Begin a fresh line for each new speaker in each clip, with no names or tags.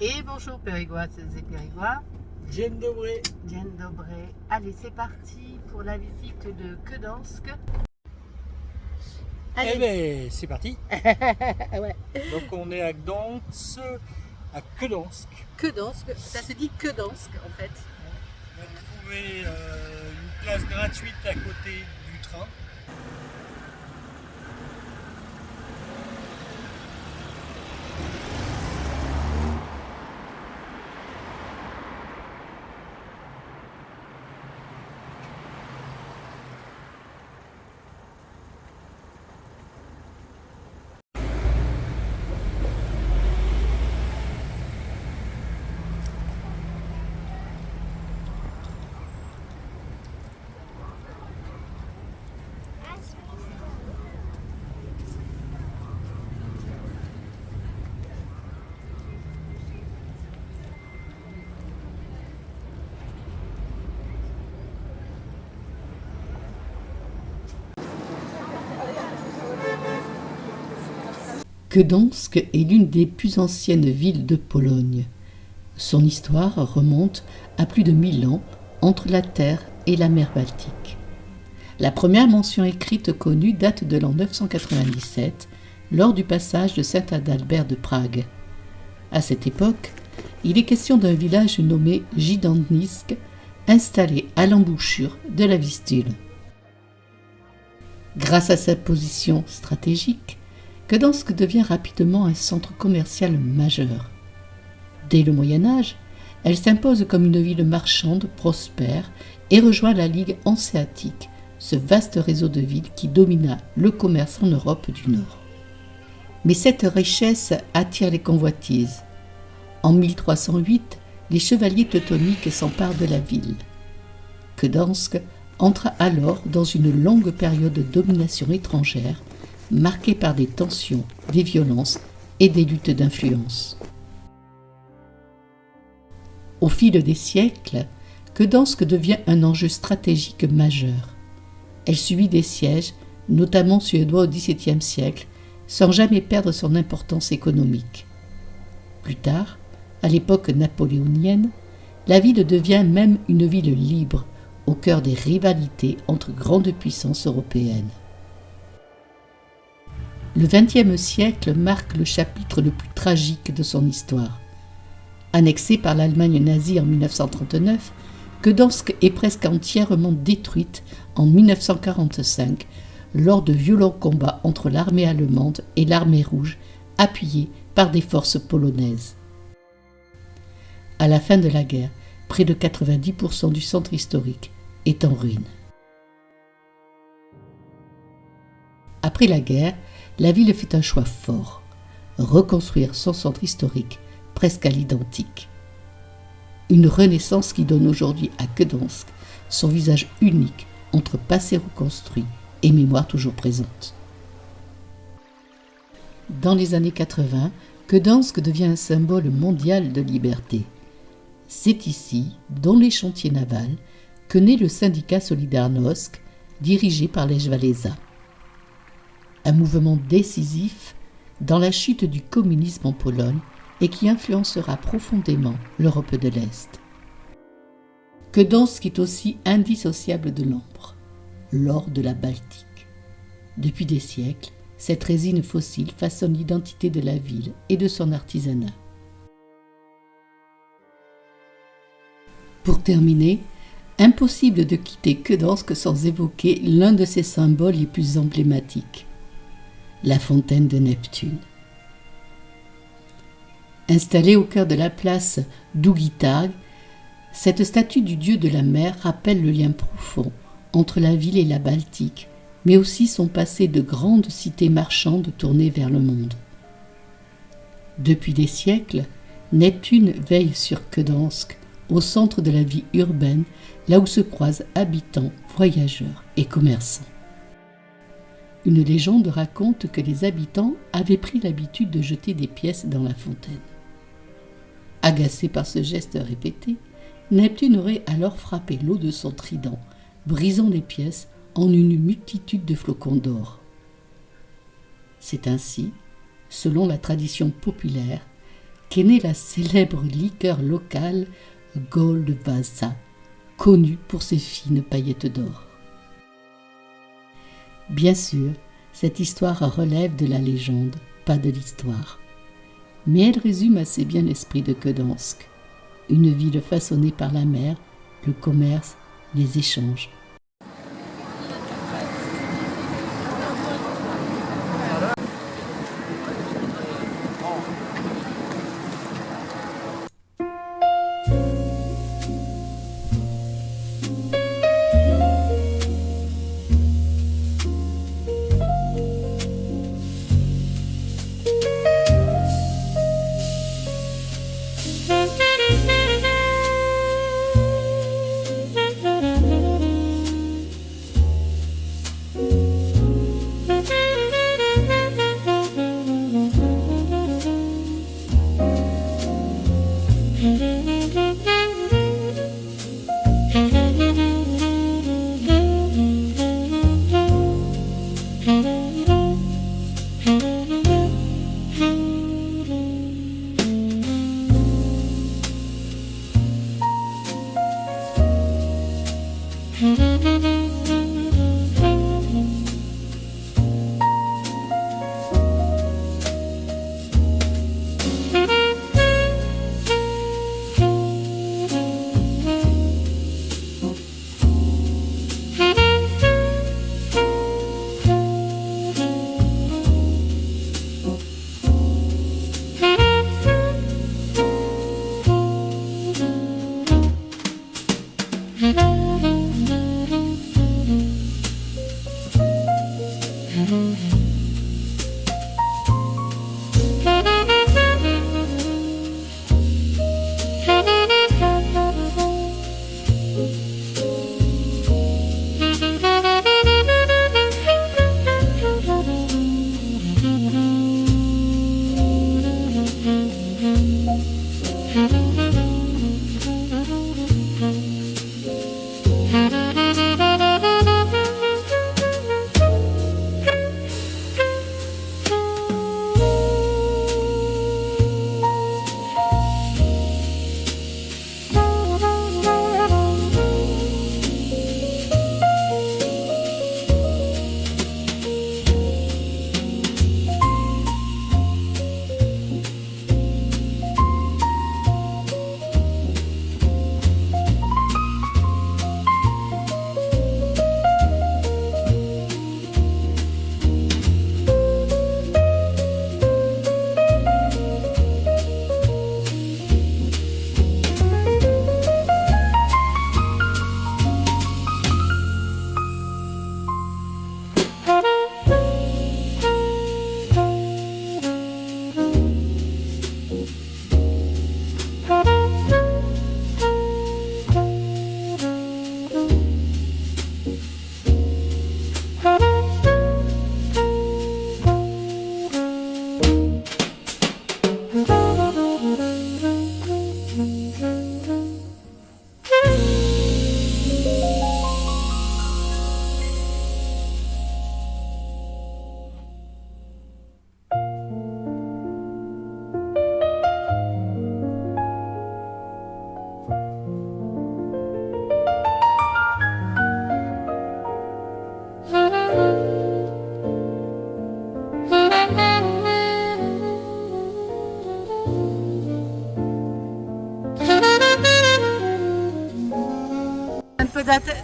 Et bonjour Périgoises et Périgois.
Dzień dobry.
Dzień dobry. Allez, c'est parti pour la visite de Gdansk.
Eh ben, c'est parti.
Ouais.
Donc on est à Gdansk, à Gdansk.
Gdansk, ça se dit Gdansk en fait.
On a trouvé une place gratuite à côté du train.
Gdansk est l'une des plus anciennes villes de Pologne. Son histoire remonte à plus de 1000 ans entre la terre et la mer Baltique. La première mention écrite connue date de l'an 997, lors du passage de Saint-Adalbert de Prague. À cette époque, il est question d'un village nommé Gdańsk, installé à l'embouchure de la Vistule. Grâce à sa position stratégique, Gdansk devient rapidement un centre commercial majeur. Dès le Moyen Âge, elle s'impose comme une ville marchande prospère et rejoint la Ligue hanséatique, ce vaste réseau de villes qui domina le commerce en Europe du Nord. Mais cette richesse attire les convoitises. En 1308, les chevaliers teutoniques s'emparent de la ville. Gdansk entra alors dans une longue période de domination étrangère, marquée par des tensions, des violences et des luttes d'influence. Au fil des siècles, Gdansk devient un enjeu stratégique majeur. Elle subit des sièges, notamment suédois au XVIIe siècle, sans jamais perdre son importance économique. Plus tard, à l'époque napoléonienne, la ville devient même une ville libre, au cœur des rivalités entre grandes puissances européennes. Le XXe siècle marque le chapitre le plus tragique de son histoire. Annexée par l'Allemagne nazie en 1939, Gdansk est presque entièrement détruite en 1945 lors de violents combats entre l'armée allemande et l'armée rouge, appuyée par des forces polonaises. À la fin de la guerre, près de 90% du centre historique est en ruine. Après la guerre, la ville fait un choix fort, reconstruire son centre historique presque à l'identique. Une renaissance qui donne aujourd'hui à Gdansk son visage unique entre passé reconstruit et mémoire toujours présente. Dans les années 80, Gdansk devient un symbole mondial de liberté. C'est ici, dans les chantiers navals, que naît le syndicat Solidarność, dirigé par Lech Walesa. Un mouvement décisif dans la chute du communisme en Pologne et qui influencera profondément l'Europe de l'Est. Gdansk est aussi indissociable de l'ambre, l'or de la Baltique. Depuis des siècles, cette résine fossile façonne l'identité de la ville et de son artisanat. Pour terminer, impossible de quitter Gdansk sans évoquer l'un de ses symboles les plus emblématiques, la fontaine de Neptune. Installée au cœur de la place Długi Targ, cette statue du dieu de la mer rappelle le lien profond entre la ville et la Baltique, mais aussi son passé de grande cité marchande tournée vers le monde. Depuis des siècles, Neptune veille sur Gdansk, au centre de la vie urbaine, là où se croisent habitants, voyageurs et commerçants. Une légende raconte que les habitants avaient pris l'habitude de jeter des pièces dans la fontaine. Agacé par ce geste répété, Neptune aurait alors frappé l'eau de son trident, brisant les pièces en une multitude de flocons d'or. C'est ainsi, selon la tradition populaire, qu'est née la célèbre liqueur locale Goldwasser, connue pour ses fines paillettes d'or. Bien sûr, cette histoire relève de la légende, pas de l'histoire. Mais elle résume assez bien l'esprit de Gdansk, une ville façonnée par la mer, le commerce, les échanges.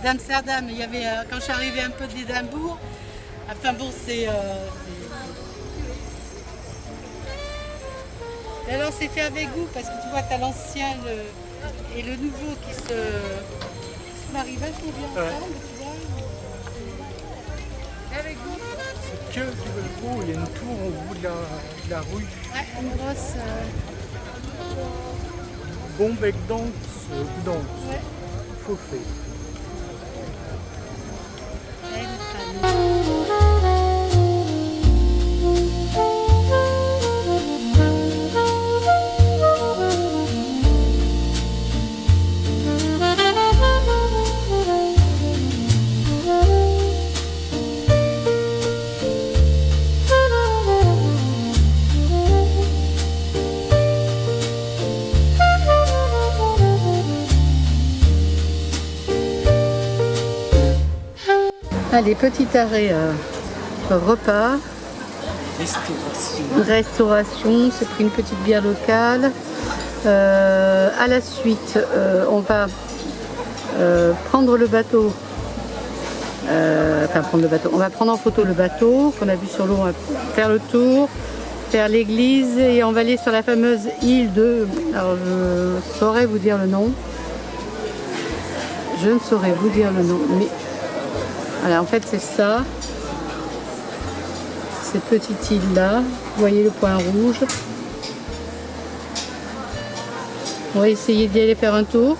D'Amsterdam, il y avait quand je suis arrivée un peu d'Édimbourg. Enfin bon, alors c'est fait avec goût parce que tu vois, tu as l'ancien et le nouveau qui se marient vachement bien ensemble. Tu vois. Avec goût.
C'est que du beau, il y a une tour au bout de la rue.
Ouais, une grosse.
Bon bec d'Anse, Gdansk.
Ouais.
Faut faire.
Allez, petit arrêt repas. Restauration, c'est pris une petite bière locale. À la suite, on va prendre le bateau. On va prendre en photo le bateau qu'on a vu sur l'eau, on va faire le tour, faire l'église et on va aller sur la fameuse île de... Alors je saurais vous dire le nom. Je ne saurais vous dire le nom, mais voilà, en fait c'est ça. Cette petite île là, vous voyez le point rouge. On va essayer d'y aller faire un tour,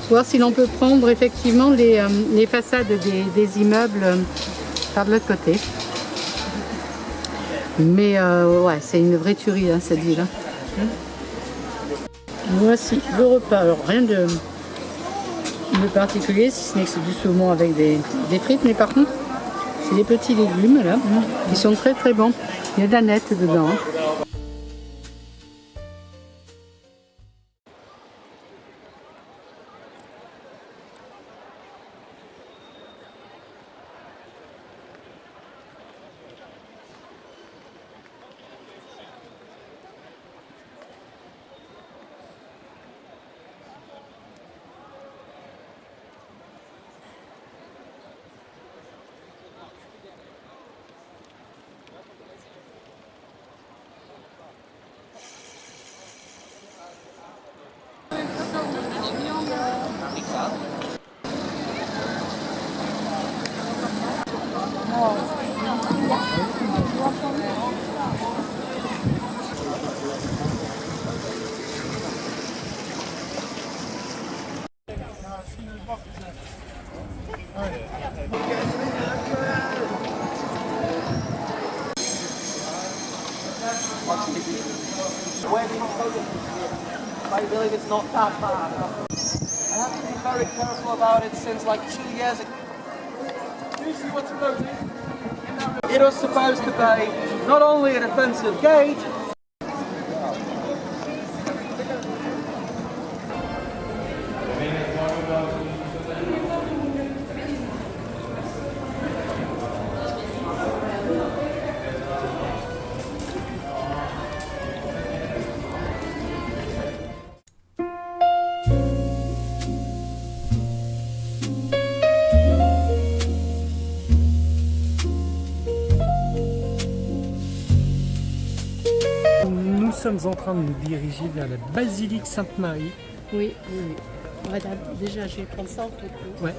voir si l'on peut prendre effectivement les façades des immeubles par de l'autre côté. Mais ouais, c'est une vraie tuerie hein, cette île. Voici le repas, alors rien de particulier, si ce n'est que c'est du saumon avec des frites, mais par contre, c'est des petits légumes là, qui sont très très bons. Il y a de la nette dedans. Hein.
I believe it's not that bad. I have to be very careful about it since like 2 years ago. You see what's floating? It was supposed to be not only a defensive gate,
Nous sommes en train de nous diriger vers la basilique Sainte-Marie.
Oui, oui, oui. On va déjà, je vais prendre ça en photo.
Ouais.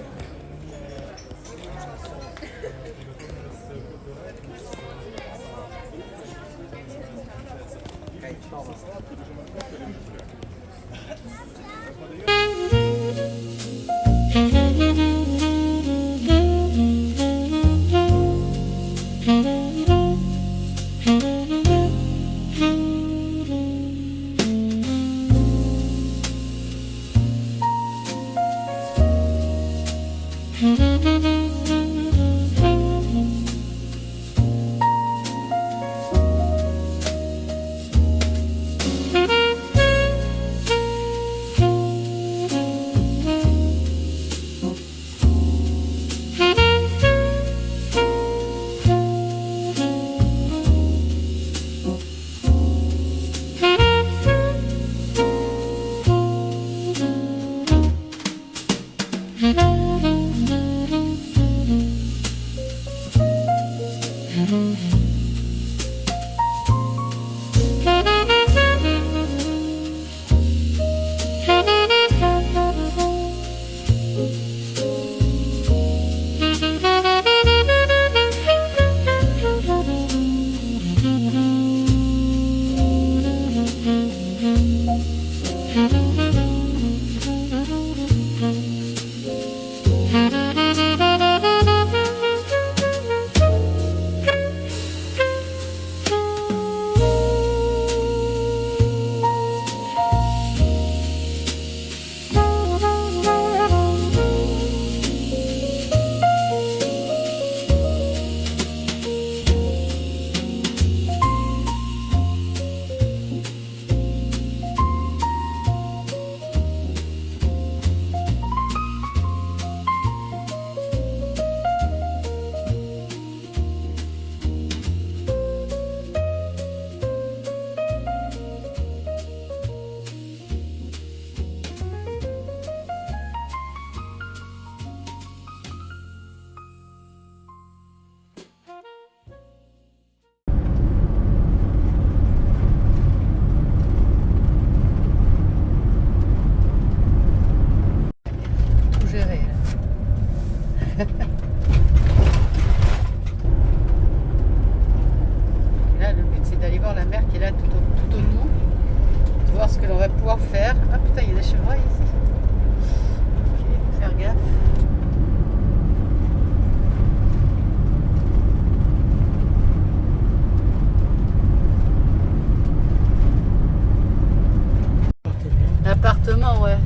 est là tout au long. Pour voir ce que l'on va pouvoir faire. Ah putain, il y a des chevreuils ici. Ok, faut faire gaffe. Appartement, ouais.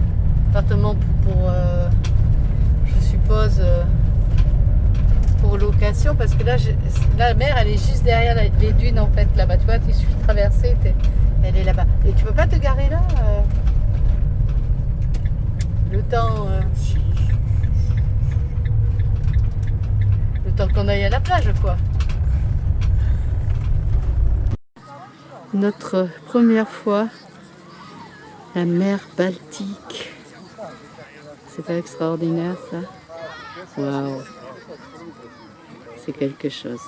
Appartement pour je suppose, pour location, parce que là, la mer, elle est juste derrière les dunes, en fait, là-bas. Tu vois, il suffit de traverser, elle est là-bas. Et tu peux pas te garer là le temps qu'on aille à la plage, quoi. Notre première fois la mer Baltique. C'est pas extraordinaire ça? Waouh! C'est quelque chose.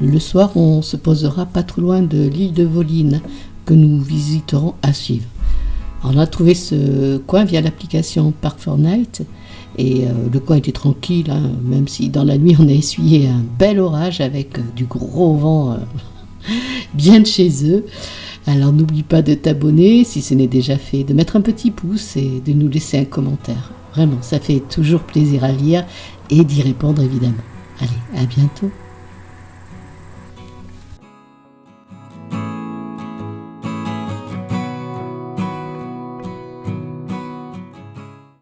Le soir, on se posera pas trop loin de l'île de Voline que nous visiterons à suivre. On a trouvé ce coin via l'application Park4Night et le coin était tranquille, hein, même si dans la nuit on a essuyé un bel orage avec du gros vent bien de chez eux. Alors n'oublie pas de t'abonner si ce n'est déjà fait, de mettre un petit pouce et de nous laisser un commentaire. Vraiment, ça fait toujours plaisir à lire et d'y répondre évidemment. Allez, à bientôt.